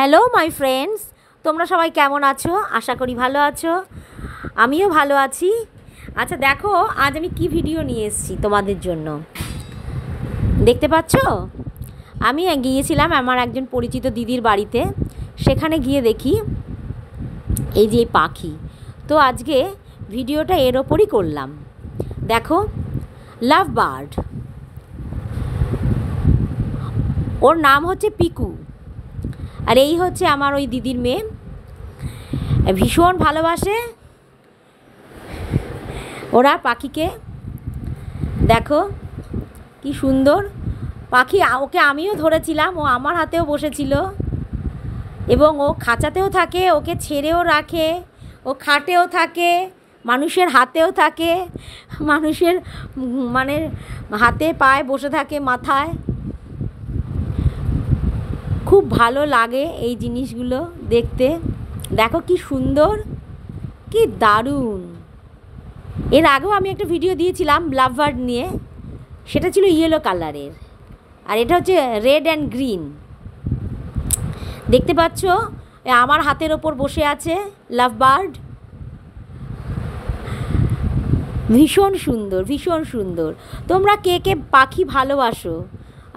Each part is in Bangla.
হ্যালো মাই ফ্রেন্ডস, তোমরা সবাই কেমন আছো? আশা করি ভালো আছো। আমিও ভালো আছি। আচ্ছা দেখো, আজ আমি কি ভিডিও নিয়ে এসেছি তোমাদের জন্য। দেখতে পাচ্ছ, আমি গিয়েছিলাম আমার একজন পরিচিত দিদির বাড়িতে। সেখানে গিয়ে দেখি এই যে পাখি। তো আজকে ভিডিওটা এর ওপরই করলাম। দেখো, লাভ বার্ড, ওর নাম হচ্ছে পিকু। আর এই হচ্ছে আমার ওই দিদির মেয়ে, ভীষণ ভালোবাসে ওরা পাখিকে। দেখো কি সুন্দর পাখি। ওকে আমিও ধরেছিলাম, ও আমার হাতেও বসেছিল এবং ও খাঁচাতেও থাকে, ওকে ছেড়েও রাখে, ও খাটেও থাকে, মানুষের হাতেও থাকে, মানুষের মানে হাতে পায়ে বসে থাকে, মাথায়। খুব ভালো লাগে এই জিনিসগুলো দেখতে। দেখো কি সুন্দর, কি দারুণ। এর আগেও আমি একটা ভিডিও দিয়েছিলাম লাভ বার্ড নিয়ে, সেটা ছিল ইয়েলো কালারের, আর এটা হচ্ছে রেড অ্যান্ড গ্রিন। দেখতে পাচ্ছ আমার হাতের ওপর বসে আছে লাভ বার্ড। ভীষণ সুন্দর, ভীষণ সুন্দর। তোমরা কে কে পাখি ভালোবাসো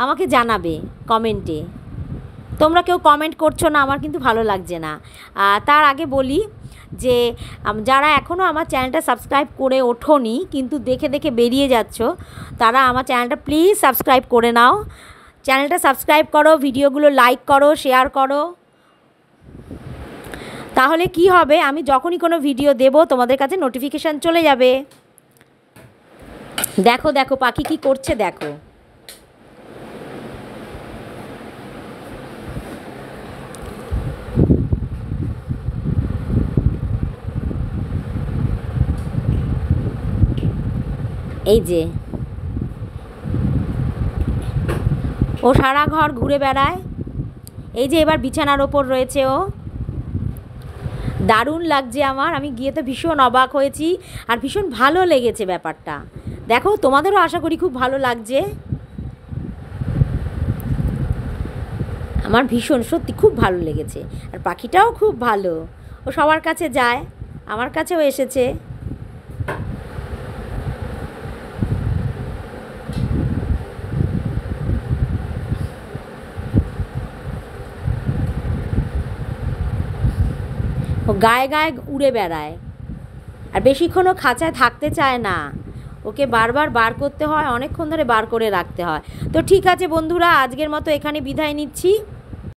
আমাকে জানাবে কমেন্টে। তোমরা কেউ কমেন্ট করছো না, আমার কিন্তু ভালো লাগছে না। তার আগে বলি যে যারা এখনও আমার চ্যানেলটা সাবস্ক্রাইব করে ওঠোনি, কিন্তু দেখে দেখে বেরিয়ে যাচ্ছ, তারা আমার চ্যানেলটা প্লিজ সাবস্ক্রাইব করে নাও। চ্যানেলটা সাবস্ক্রাইব করো, ভিডিওগুলো লাইক করো, শেয়ার করো। তাহলে কি হবে, আমি যখনই কোনো ভিডিও দেব তোমাদের কাছে নোটিফিকেশান চলে যাবে। দেখো দেখো পাখি কি করছে, দেখো। এই যে ও সারা ঘর ঘুরে বেড়ায়। এই যে এবার বিছানার ওপর রয়েছে ও। দারুণ লাগছে আমার। আমি গিয়ে তো ভীষণ অবাক হয়েছি, আর ভীষণ ভালো লেগেছে ব্যাপারটা। দেখো তোমাদেরও আশা করি খুব ভালো লাগছে। আমার ভীষণ সত্যি খুব ভালো লেগেছে। আর পাখিটাও খুব ভালো, ও সবার কাছে যায়, আমার কাছেও এসেছে। ও গায়ে গায়ে উড়ে বেড়ায়, আর বেশিক্ষণও খাঁচায় থাকতে চায় না। ওকে বারবার বার করতে হয়, অনেকক্ষণ ধরে বার করে রাখতে হয়। তো ঠিক আছে বন্ধুরা, আজকের মতো এখানে বিদায় নিচ্ছি।